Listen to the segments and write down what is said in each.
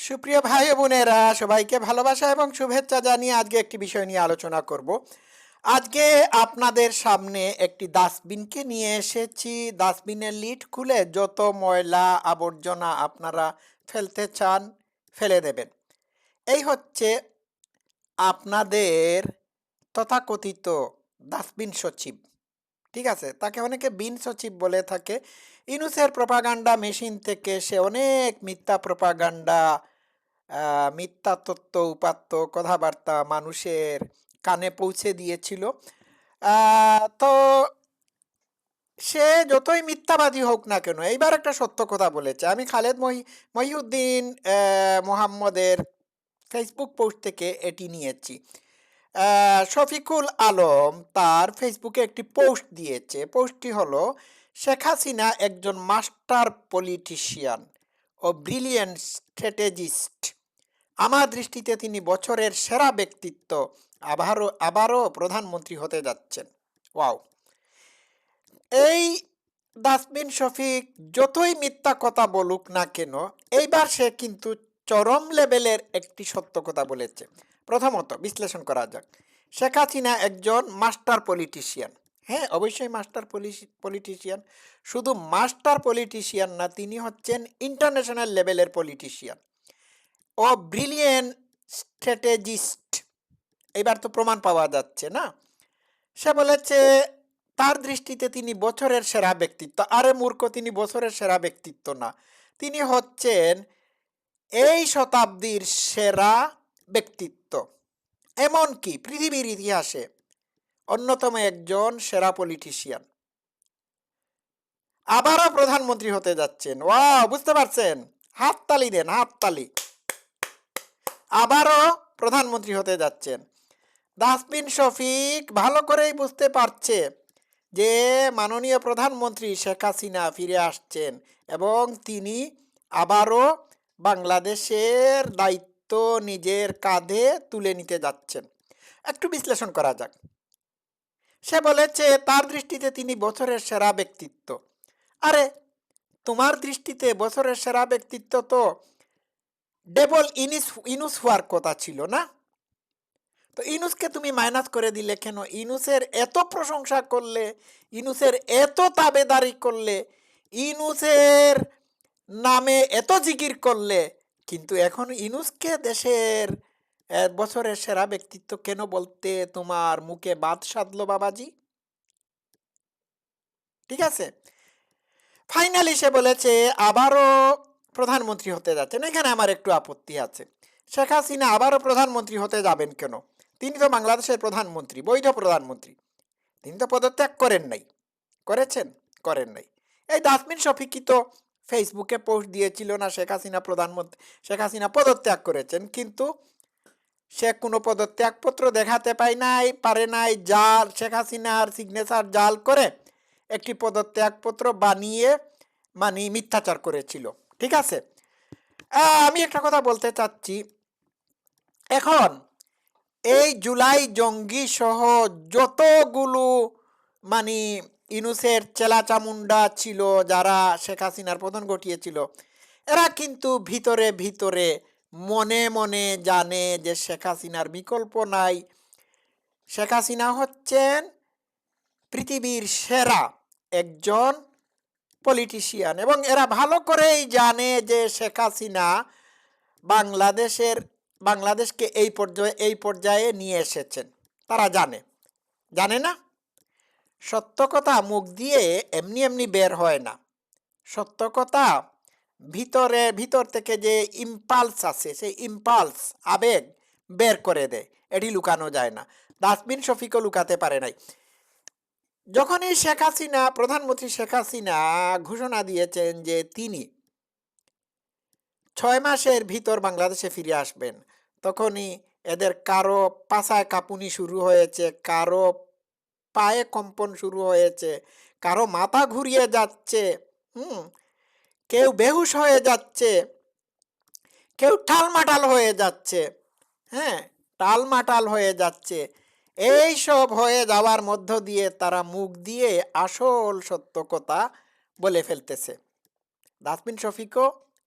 সুপ্রিয় ভাই ও বোনেরা, সবাইকে ভালোবাসা এবং শুভেচ্ছা জানিয়ে আজকে একটি বিষয় নিয়ে আলোচনা করব। আজকে আপনাদের সামনে একটি ডাস্টবিনকে নিয়ে এসেছি। ডাস্টবিনের লিড খুলে যত ময়লা আবর্জনা আপনারা ফেলতে চান ফেলে দেবেন। এই হচ্ছে আপনাদের তথাকথিত ডাস্টবিন সচিব। ঠিক আছে, তাকে অনেকে বিন সচিব বলে থাকে। ইউনূসের প্রপাগান্ডা মেশিন থেকে সে অনেক মিথ্যা প্রপাগান্ডা, মিথ্যা তত্ত্ব উপাত্ত কথাবার্তা মানুষের কানে পৌঁছে দিয়েছিল। তো সে যতই মিথ্যাবাদী হোক না কেন, এইবার একটা সত্য কথা বলেছে। আমি খালেদ মহিউদ্দিন মোহাম্মদের ফেসবুক পোস্ট থেকে এটি নিয়েছি। শফিকুল আলম তার ফেসবুকে একটি পোস্ট দিয়েছে। পোস্টটি হলো, শেখ হাসিনা একজন মাস্টার পলিটিশিয়ান ও ব্রিলিয়েন্ট স্ট্র্যাটেজিস্ট। আমার দৃষ্টিতে তিনি বছরের সেরা ব্যক্তিত্ব। আবারও প্রধানমন্ত্রী হতে যাচ্ছেন। ওয়াও! এই ডাস্টবিন শফিক যতই মিথ্যা কথা বলুক না কেন, এইবার সে কিন্তু চরম লেভেলের একটি সত্য কথা বলেছে। প্রথমত বিশ্লেষণ করা যাক। শেখ হাসিনা একজন মাস্টার পলিটিশিয়ান। হ্যাঁ, অবশ্যই মাস্টার পলিটিশিয়ান। শুধু মাস্টার পলিটিশিয়ান না, তিনি হচ্ছেন ইন্টারন্যাশনাল লেভেলের পলিটিশিয়ান ও ব্রিলিয়েন্ট স্ট্র্যাটেজিস্ট। এবার তো প্রমাণ পাওয়া যাচ্ছে না। সে বলেছে তার দৃষ্টিতে তিনি বছরের সেরা ব্যক্তিত্ব। আরে মূর্খ, তিনি বছরের সেরা ব্যক্তিত্ব না, তিনি হচ্ছেন এই শতাব্দীর সেরা ব্যক্তিত্ব। এমনকি পৃথিবীর ইতিহাসে অন্যতম একজন সেরা পলিটিশিয়ান। আবারও প্রধানমন্ত্রী হতে যাচ্ছেন। ওয়াও! বুঝতে পারছেন? হাততালি দেন, হাততালি। আবারও প্রধানমন্ত্রী হতে যাচ্ছেন। ডাস্টবিন শফিক ভালো করেই বুঝতে পারছে যে মাননীয় প্রধানমন্ত্রী শেখ হাসিনা ফিরে আসছেন এবং তিনি আবারও বাংলাদেশের দায়িত্ব নিজের কাঁধে তুলে নিতে যাচ্ছেন। একটু বিশ্লেষণ করা যাক। সে বলেছে তার দৃষ্টিতে তিনি বছরের সেরা ব্যক্তিত্ব। আরে, তোমার দৃষ্টিতে বছরের সেরা ব্যক্তিত্ব তো ডেবল ইনুস হওয়ার কথা ছিল না? তো ইনুসকে তুমি মাইনাস করে দিলে কেন? ইনুসের এত প্রশংসা করলে, ইনুসের এত তাবেদারি করলে, ইনুসের নামে এত জিকির করলে, কিন্তু এখন ইনুসকে দেশের বছরের সেরা ব্যক্তিত্ব কেন বলতে তোমার মুখে বাদ সাধলো বাবাজি? ঠিক আছে, ফাইনালি সে বলেছে আবারও প্রধানমন্ত্রী হতে যাচ্ছেন। এখানে আমার একটু আপত্তি আছে। শেখ হাসিনা আবারও প্রধানমন্ত্রী হতে যাবেন কেন? তিনি তো বাংলাদেশের প্রধানমন্ত্রী, বৈধ প্রধানমন্ত্রী। তিনি তো পদত্যাগ করেন নাই। করেছেন? করেন নাই। এই ডাস্টবিন শফিকই তো ফেসবুকে পোস্ট দিয়েছিল না শেখ হাসিনা পদত্যাগ করেছেন, কিন্তু সে কোনো পদত্যাগপত্র দেখাতে পারে নাই। জাল, শেখ হাসিনার সিগনেচার জাল করে একটি পদত্যাগপত্র বানিয়ে মিথ্যাচার করেছিল। ঠিক আছে, আমি একটা কথা বলতে চাচ্ছি। এখন এই জুলাই জঙ্গি সহ যতগুলো মানে ইনুসের চেলা চামুন্ডা ছিল, যারা শেখ হাসিনার পতন ঘটিয়েছিল, এরা কিন্তু ভিতরে ভিতরে মনে মনে জানে যে শেখ হাসিনার বিকল্প নাই। শেখ হাসিনা হচ্ছেন পৃথিবীর সেরা একজন পলিটিশিয়ান এবং এরা ভালো করেই জানে যে শেখ হাসিনা বাংলাদেশকে এই পর্যায়ে নিয়ে এসেছেন। তারা জানে। জানে না? সত্য কথা মুখ দিয়ে এমনি এমনি বের হয় না। সত্য কথা ভিতর থেকে যে ইম্পালস আছে, সেই ইম্পালস, আবেগ বের করে দেয়। এটি লুকানো যায় না। ডাস্টবিন শফিকও লুকাতে পারে নাই। যখনই প্রধানমন্ত্রী শেখ হাসিনা ঘোষণা দিয়েছেন যে তিনি 6 মাসের ভিতর বাংলাদেশে ফিরে আসবেন, তখনই এদের কারো পাছায় কাঁপুনি শুরু হয়েছে, কারো পায়ে কম্পন শুরু হয়েছে, কারো মাথা ঘুরিয়ে যাচ্ছে, কেউ বেহুশ হয়ে যাচ্ছে, কেউ টালমাটাল হয়ে যাচ্ছে। হ্যাঁ, টালমাটাল হয়ে যাচ্ছে। এই সব হয়ে যাওয়ার মধ্য দিয়ে তারা মুখ দিয়ে আসল সত্য কথা বলে ফেলতেছে। ডাস্টবিন শফিকও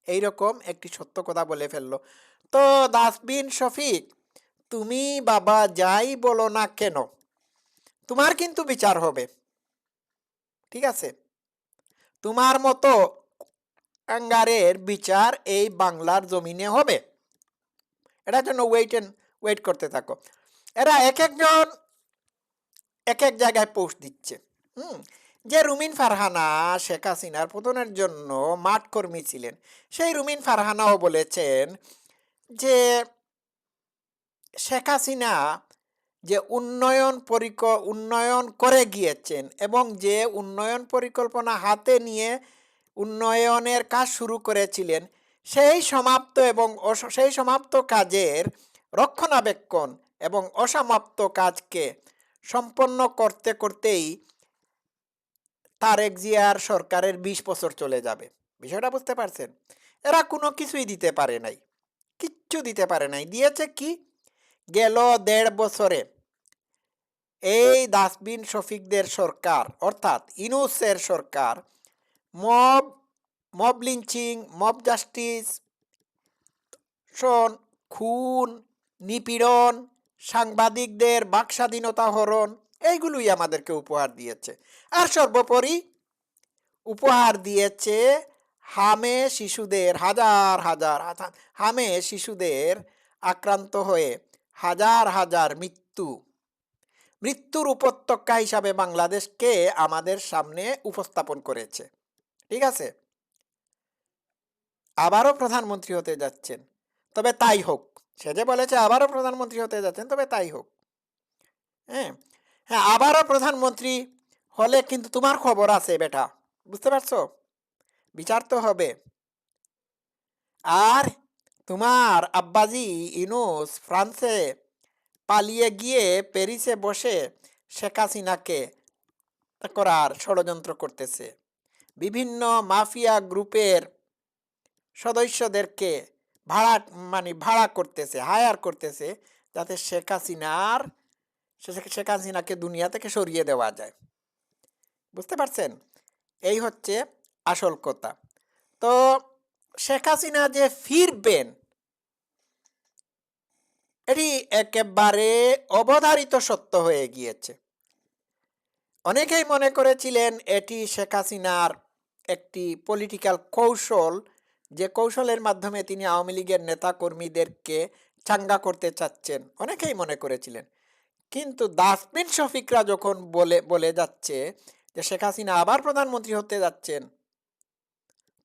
এইরকম একটি সত্য কথা বলে ফেললো। তো ডাস্টবিন শফিক, তুমি বাবা যাই বলো না কেন, তোমার কিন্তু বিচার হবে। ঠিক আছে, তোমার মতো কাঙ্গারের বিচার এই বাংলার জমিনে হবে। এটার জন্য ওয়েট করতে থাকো। এরা এক একজন এক এক জায়গায় পোস্ট দিচ্ছে। যে রুমিন ফারহানা শেখ হাসিনার পতনের জন্য মাঠ কর্মী ছিলেন, সেই রুমিন ফারহানাও বলেছেন যে শেখ হাসিনা যে উন্নয়ন করে গিয়েছেন এবং যে উন্নয়ন পরিকল্পনা হাতে নিয়ে উন্নয়নের কাজ শুরু করেছিলেন, সেই সমাপ্ত কাজের রক্ষণাবেক্ষণ এবং অসমাপ্ত কাজকে সম্পন্ন করতে করতেই তারেক জিয়ার সরকারের ২০ বছর চলে যাবে। বিষয়টা বুঝতে পারছেন? এরা কোনো কিছুই দিতে পারে নাই, কিচ্ছু দিতে পারে নাই। দিয়েছে কি? গেল ১.৫ বছরে এই ডাস্টবিন শফিকদের সরকার, অর্থাৎ ইউনূসের সরকার, মব লিঞ্চিং, মব জাস্টিস, খুন, নিপীড়ন, সাংবাদিকদের বাকস্বাধীনতা হরণ, এইগুলোই আমাদেরকে উপহার দিয়েছে। আর সর্বোপরি উপহার দিয়েছে হামে শিশুদের আক্রান্ত হয়ে হাজার হাজার মৃত্যুর উপত্যকা হিসাবে বাংলাদেশকে আমাদের সামনে উপস্থাপন করেছে। ঠিক আছে, আবারও প্রধানমন্ত্রী হতে যাচ্ছেন, তবে তাই হোক। সে যে বলেছে আবারও প্রধানমন্ত্রী হতে যাচ্ছেন, তবে তাই হোক। হ্যাঁ হ্যাঁ, আবারও প্রধানমন্ত্রী হলে কিন্তু তোমার খবর আছে বেটা, বুঝতে পারছো? বিচার তো হবে। আর তোমার আব্বাজি ইউনূস ফ্রান্সে পালিয়ে গিয়ে প্যারিসে বসে শেখ হাসিনাকে করার ষড়যন্ত্র করতেছে। বিভিন্ন মাফিয়া গ্রুপের সদস্যদেরকে ভাড়া করতেছে, হায়ার করতেছে, যাতে শেখ হাসিনাকে দুনিয়া থেকে সরিয়ে দেওয়া যায়। বুঝতে পারছেন? এই হচ্ছে আসল কথা। তো শেখ হাসিনা যে ফিরবেন, এটি একেবারে অবধারিত সত্য হয়ে গিয়েছে। অনেকেই মনে করেছিলেন এটি শেখ হাসিনার একটি পলিটিক্যাল কৌশল, যে কৌশলের মাধ্যমে তিনি আওয়ামী লীগের নেতা কর্মীদেরকে চাঙ্গা করতে চাচ্ছেন, অনেকেই মনে করেছিলেন। কিন্তু ডাস্টবিন শফিকরা যখন বলে যাচ্ছে যে শেখ হাসিনা আবার প্রধানমন্ত্রী হতে যাচ্ছেন,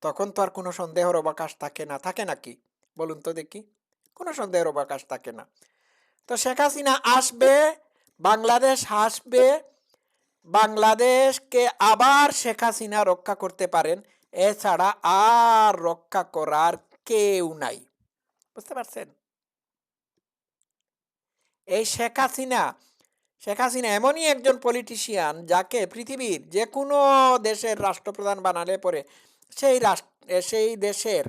তখন তো আর কোনো সন্দেহের অবকাশ থাকে না। থাকে নাকি বলুন তো দেখি? কোনো সন্দেহের অবকাশ থাকে না। তো শেখ হাসিনা আসবে, বাংলাদেশ হাসবে, বাংলাদেশকে আবার শেখ হাসিনা রক্ষা করতে পারেন, এছাড়া আর রক্ষা করার কেউ নাই। বুঝতে পারছেন? এই শেখ হাসিনা এমনই একজন পলিটিশিয়ান, যাকে পৃথিবীর যে কোনো দেশের রাষ্ট্রপ্রধান বানালে পরে সেই দেশের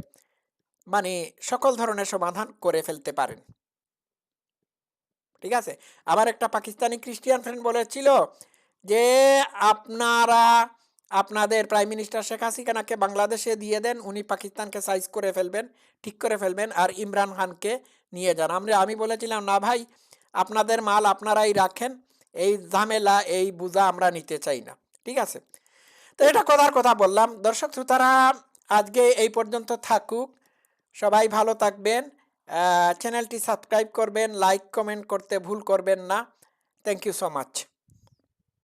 সকল ধরনের সমাধান করে ফেলতে পারেন। ঠিক আছে, আবার একটা পাকিস্তানি খ্রিস্টিয়ান ফ্রেন্ড বলেছিল যে আপনারা আপনাদের প্রাইম মিনিস্টার শেখ হাসিনাকে বাংলাদেশে দিয়ে দেন, উনি পাকিস্তানকে সাইজ করে ফেলবেন, ঠিক করে ফেলবেন, আর ইমরান খানকে নিয়ে যান। আমি বলেছিলাম না ভাই, আপনাদের মাল আপনারাই রাখেন, এই ঝামেলা এই বোঝা আমরা নিতে চাই না। ঠিক আছে, তো এটা কথার কথা বললাম। দর্শক শ্রোতারা, আজকে এই পর্যন্ত থাকুক। সবাই ভালো থাকবেন। চ্যানেলটি সাবস্ক্রাইব করবেন, লাইক কমেন্ট করতে ভুল করবেন না। Thank you so much.